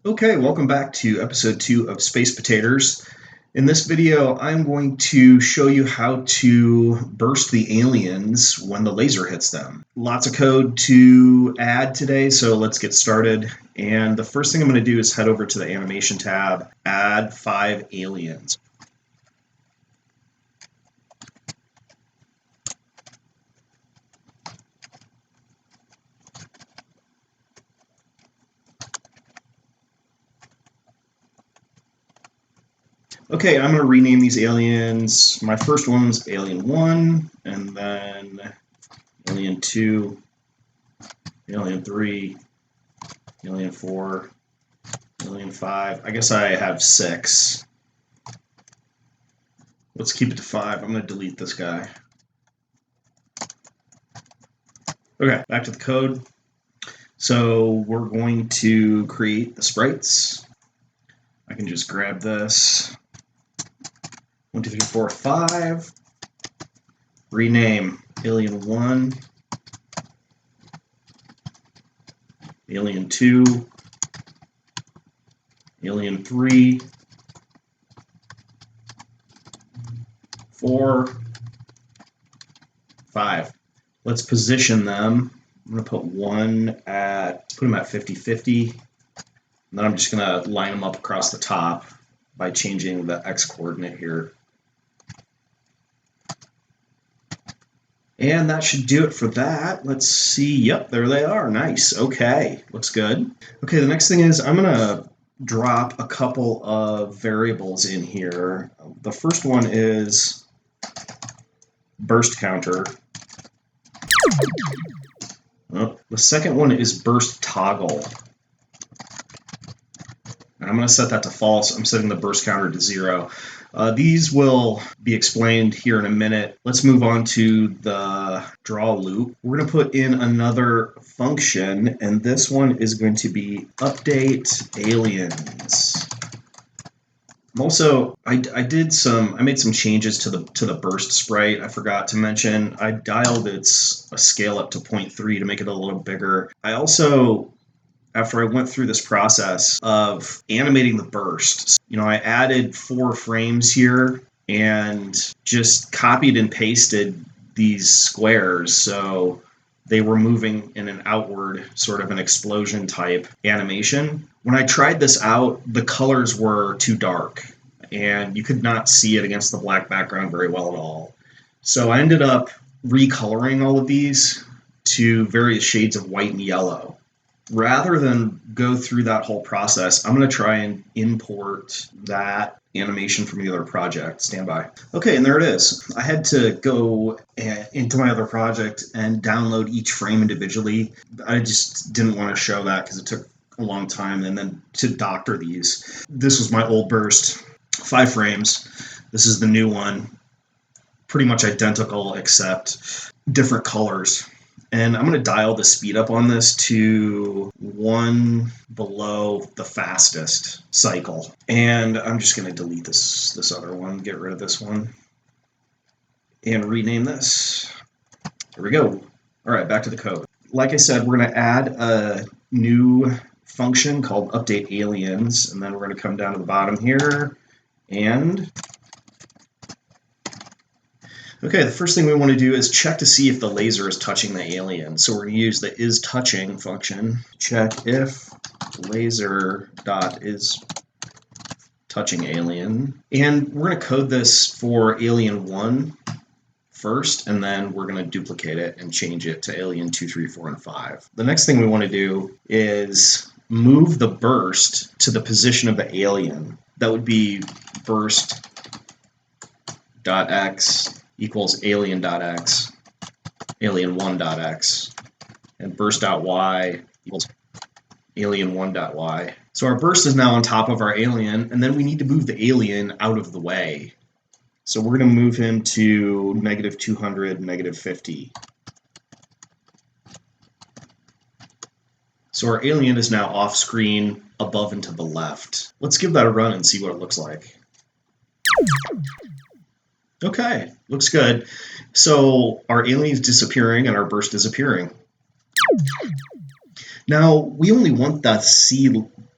Okay, welcome back to episode 2 of Space Potaters. In this video, I'm going to show you how to burst the aliens when the laser hits them. Lots of code to add today, so let's get started. And the first thing I'm going to do is head over to the animation tab, add 5 aliens. Okay, I'm going to rename these aliens. My first one's Alien 1, and then Alien 2, Alien 3, Alien 4, Alien 5. I guess I have 6. Let's keep it to 5. I'm going to delete this guy. Okay, back to the code. So we're going to create the sprites. I can just grab this. 1, 2, 3, 4, 5. Rename Alien 1, Alien 2, Alien 3, 4, 5. Let's position them. I'm going to put them at 50-50. And then I'm just going to line them up across the top by changing the X coordinate here. And that should do it for that. Let's see. Yep, there they are. Nice. Okay, looks good. Okay, the next thing is I'm going to drop a couple of variables in here. The first one is burst counter. The second one is burst toggle. And I'm going to set that to false. I'm setting the burst counter to 0. These will be explained here in a minute. Let's move on to the draw loop. We're going to put in another function, and this one is going to be update aliens. Also, I made some changes to the burst sprite. I forgot to mention I dialed its scale up to 0.3 to make it a little bigger. I also, after I went through this process of animating the burst, I added 4 frames here and just copied and pasted these squares so they were moving in an outward, sort of an explosion type animation. When I tried this out, the colors were too dark and you could not see it against the black background very well at all. So I ended up recoloring all of these to various shades of white and yellow. Rather than go through that whole process, I'm going to try and import that animation from the other project. Stand by. Okay, and there it is. I had to go into my other project and download each frame individually. I just didn't want to show that because it took a long time, and then to doctor these. This was my old burst, 5 frames. This is the new one. Pretty much identical except different colors. And I'm going to dial the speed up on this to 1 below the fastest cycle. And I'm just going to delete this other one, get rid of this one, and rename this. There we go. All right, back to the code. Like I said, we're going to add a new function called update aliens, and then we're going to come down to the bottom here and... Okay, the first thing we want to do is check to see if the laser is touching the alien. So we're going to use the isTouching function. Check if laser.isTouchingAlien. And we're going to code this for alien 1 first, and then we're going to duplicate it and change it to alien 2, 3, 4, and 5. The next thing we want to do is move the burst to the position of the alien. That would be burst.x equals alien.x, alien1.x, and burst.y equals alien1.y. So our burst is now on top of our alien, and then we need to move the alien out of the way. So we're going to move him to -200, -50. So our alien is now off screen, above and to the left. Let's give that a run and see what it looks like. Okay, looks good. So our alien is disappearing and our burst is appearing. Now, we only want that see,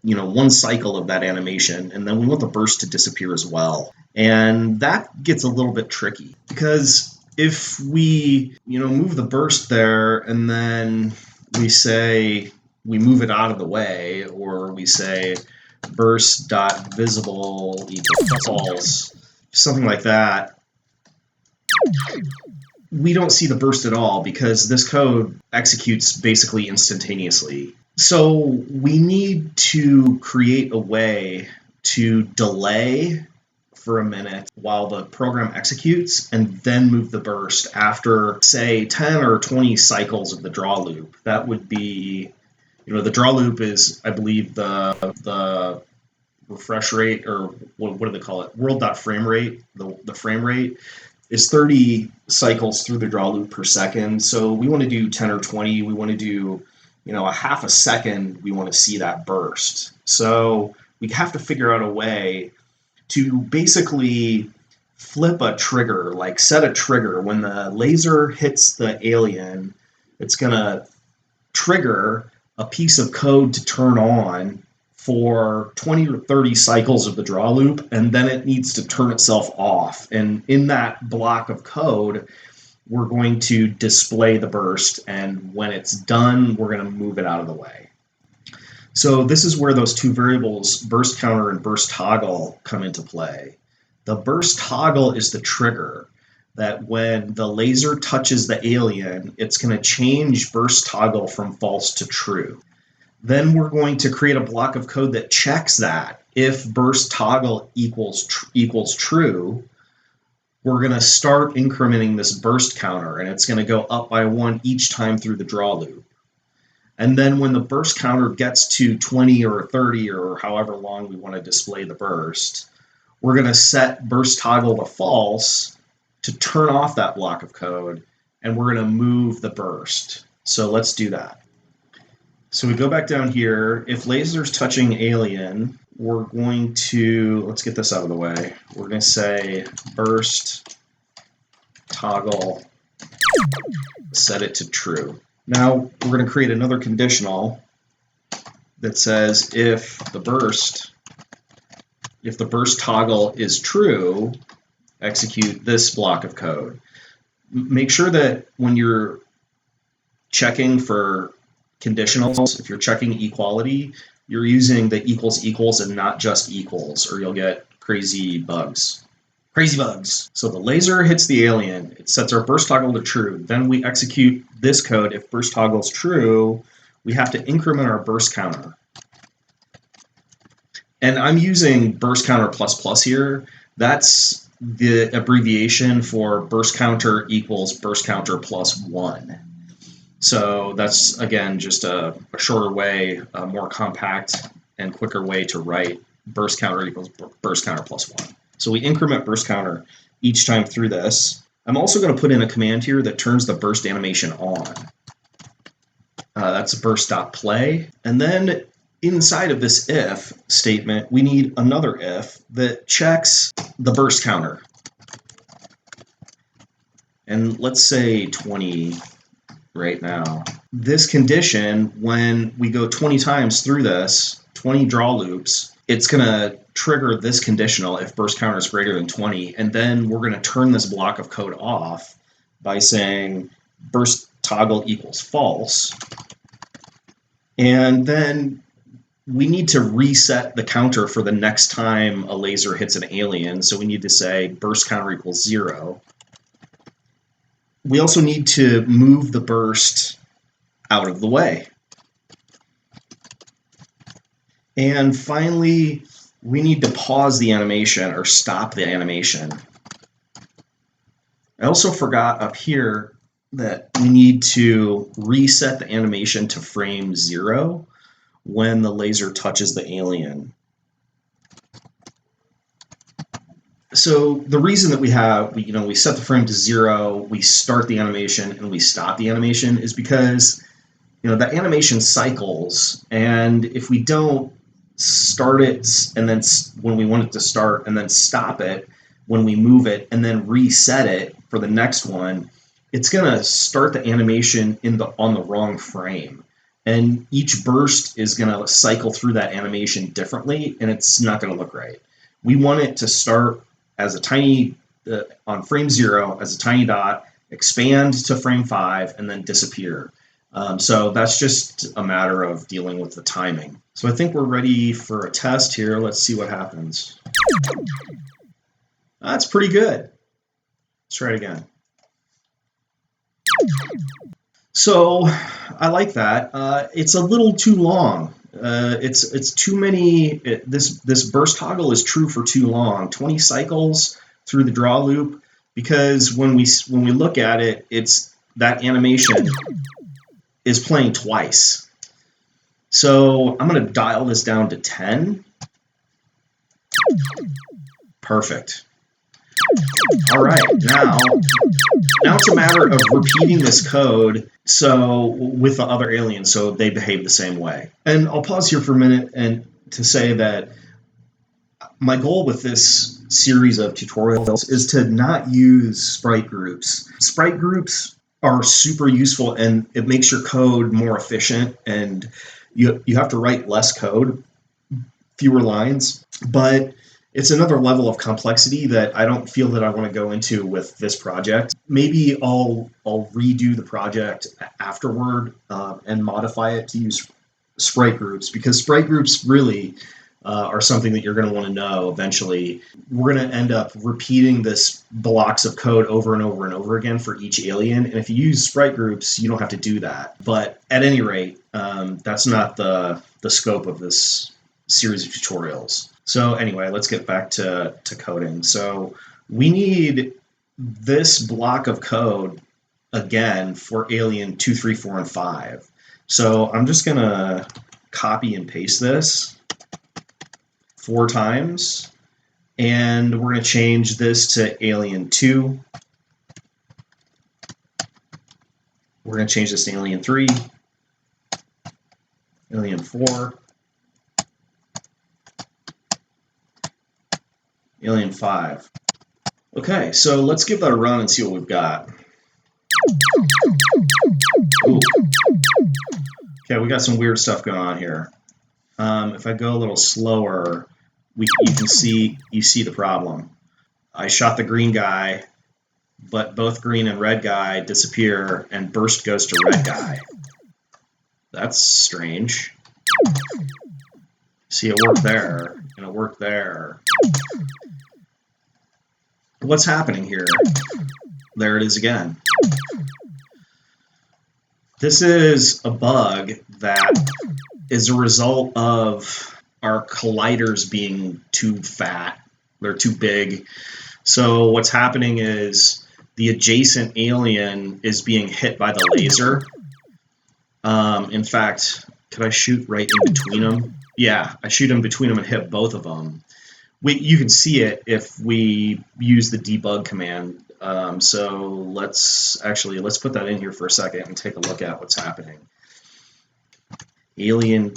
one cycle of that animation, and then we want the burst to disappear as well. And that gets a little bit tricky because if we, move the burst there and then we say we move it out of the way, or we say burst.visible equals false, something like that, we don't see the burst at all because this code executes basically instantaneously. So we need to create a way to delay for a minute while the program executes and then move the burst after, say, 10 or 20 cycles of the draw loop. That would be, the draw loop is, I believe, the refresh rate, or what do they call it? World.frame rate, the frame rate is 30 cycles through the draw loop per second. So we want to do 10 or 20. We want to do, a half a second. We want to see that burst. So we have to figure out a way to basically flip a trigger, like set a trigger. When the laser hits the alien, it's going to trigger a piece of code to turn on for 20 to 30 cycles of the draw loop, and then it needs to turn itself off. And in that block of code, we're going to display the burst, and when it's done, we're going to move it out of the way. So this is where those two variables, burst counter and burst toggle, come into play. The burst toggle is the trigger that when the laser touches the alien, it's going to change burst toggle from false to true. Then we're going to create a block of code that checks that. If burst toggle equals true, we're going to start incrementing this burst counter, and it's going to go up by 1 each time through the draw loop. And then when the burst counter gets to 20 or 30 or however long we want to display the burst, we're going to set burst toggle to false to turn off that block of code, and we're going to move the burst. So let's do that. So we go back down here. If laser's touching alien, we're going to, let's get this out of the way. We're going to say burst toggle, set it to true. Now we're going to create another conditional that says if the burst toggle is true, execute this block of code. Make sure that when you're checking for conditionals, if you're checking equality, you're using the equals and not just equals, or you'll get crazy bugs. So the laser hits the alien, it sets our burst toggle to true. Then we execute this code. If burst toggle is true, we have to increment our burst counter. And I'm using burst counter + here. That's the abbreviation for burst counter equals burst counter +1. So that's, again, just a shorter way, a more compact and quicker way to write burst counter equals burst counter +1. So we increment burst counter each time through this. I'm also going to put in a command here that turns the burst animation on. That's burst.play. And then inside of this if statement, we need another if that checks the burst counter. And let's say 20 right now. This condition, when we go 20 times through this, 20 draw loops, it's going to trigger this conditional if burst counter is greater than 20, and then we're going to turn this block of code off by saying burst toggle equals false. And then we need to reset the counter for the next time a laser hits an alien, so we need to say burst counter equals 0. We also need to move the burst out of the way. And finally, we need to pause the animation or stop the animation. I also forgot up here that we need to reset the animation to frame 0 when the laser touches the alien. So the reason that we set the frame to 0, we start the animation, and we stop the animation is because the animation cycles, and if we don't start it and then when we want it to start and then stop it when we move it and then reset it for the next one, it's going to start the animation on the wrong frame. And each burst is going to cycle through that animation differently, and it's not going to look right. We want it to start as a tiny, on frame 0 as a tiny dot, expand to frame 5, and then disappear. So that's just a matter of dealing with the timing. So I think we're ready for a test here. Let's see what happens. That's pretty good. Let's try it again. So I like that. It's a little too long. It's too many. This burst toggle is true for too long. 20 cycles through the draw loop, because when we look at it, it's that animation is playing twice. So I'm going to dial this down to 10. Perfect. All right, now it's a matter of repeating this code with the other aliens so they behave the same way. And I'll pause here for a minute and to say that my goal with this series of tutorials is to not use sprite groups. Sprite groups are super useful, and it makes your code more efficient, and you have to write less code, fewer lines, but it's another level of complexity that I don't feel that I want to go into with this project. Maybe I'll redo the project afterward and modify it to use sprite groups, because sprite groups really are something that you're going to want to know eventually. We're going to end up repeating this blocks of code over and over and over again for each alien. And if you use sprite groups, you don't have to do that. But at any rate, that's not the scope of this series of tutorials. So anyway, let's get back to coding. So we need this block of code again for alien 2, 3, 4, and 5. So I'm just going to copy and paste this 4 times, and we're going to change this to alien 2. We're going to change this to alien 3, alien 4, alien 5. Okay, so let's give that a run and see what we've got. Ooh. Okay, we got some weird stuff going on here. If I go a little slower, you see the problem. I shot the green guy, but both green and red guy disappear, and burst goes to red guy. That's strange. See, it worked there, and it worked there. What's happening here? There it is again. This is a bug that is a result of our colliders being too fat. They're too big. So what's happening is the adjacent alien is being hit by the laser. In fact, could I shoot right in between them? Yeah, I shoot in between them and hit both of them. You can see it if we use the debug command. So let's put that in here for a second and take a look at what's happening. Alien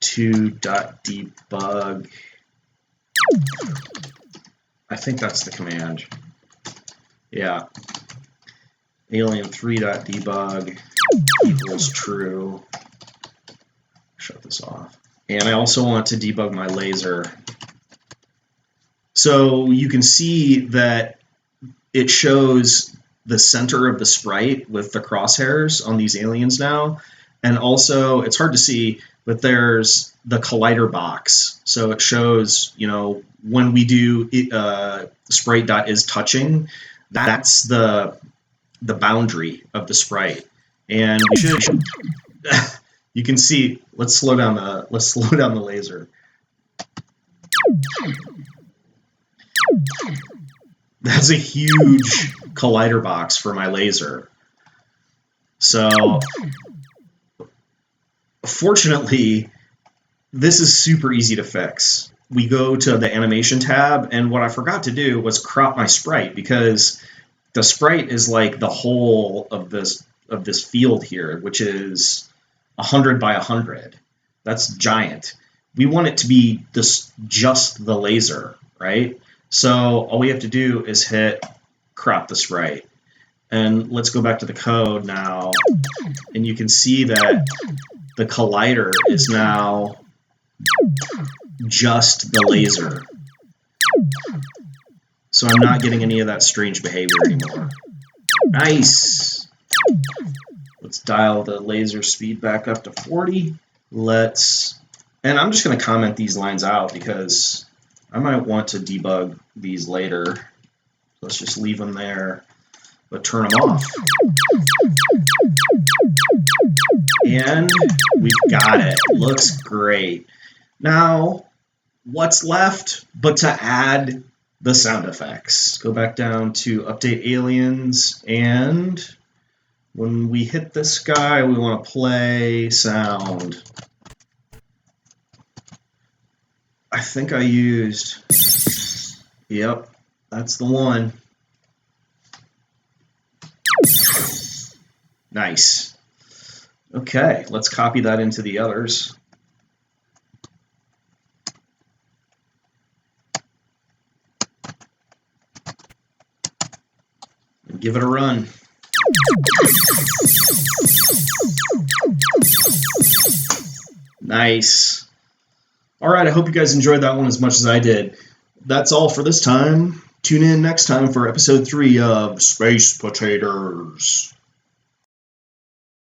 2.debug. I think that's the command. Yeah. Alien 3.debug equals true. Shut this off. And I also want to debug my laser. So you can see that it shows the center of the sprite with the crosshairs on these aliens now. And also, it's hard to see, but there's the collider box. So it shows, when we do sprite.isTouching, that's the boundary of the sprite. And we should you can see, let's slow down the laser. That's a huge collider box for my laser. So fortunately, this is super easy to fix. We go to the animation tab, and what I forgot to do was crop my sprite, because the sprite is like the whole of this field here, which is 100 by 100. That's giant. We want it to be just the laser, right? So all we have to do is hit crop the sprite. And let's go back to the code now, and you can see that the collider is now just the laser. So I'm not getting any of that strange behavior anymore. Nice! Let's dial the laser speed back up to 40. And I'm just going to comment these lines out because I might want to debug these later. Let's just leave them there, but turn them off. And we've got it. Looks great. Now, what's left but to add the sound effects? Go back down to update aliens, and when we hit this guy, we want to play sound. I think I used, yep, that's the one. Nice. Okay, let's copy that into the others. And give it a run. Nice. All right, I hope you guys enjoyed that one as much as I did. That's all for this time. Tune in next time for episode 3 of Space Potaters.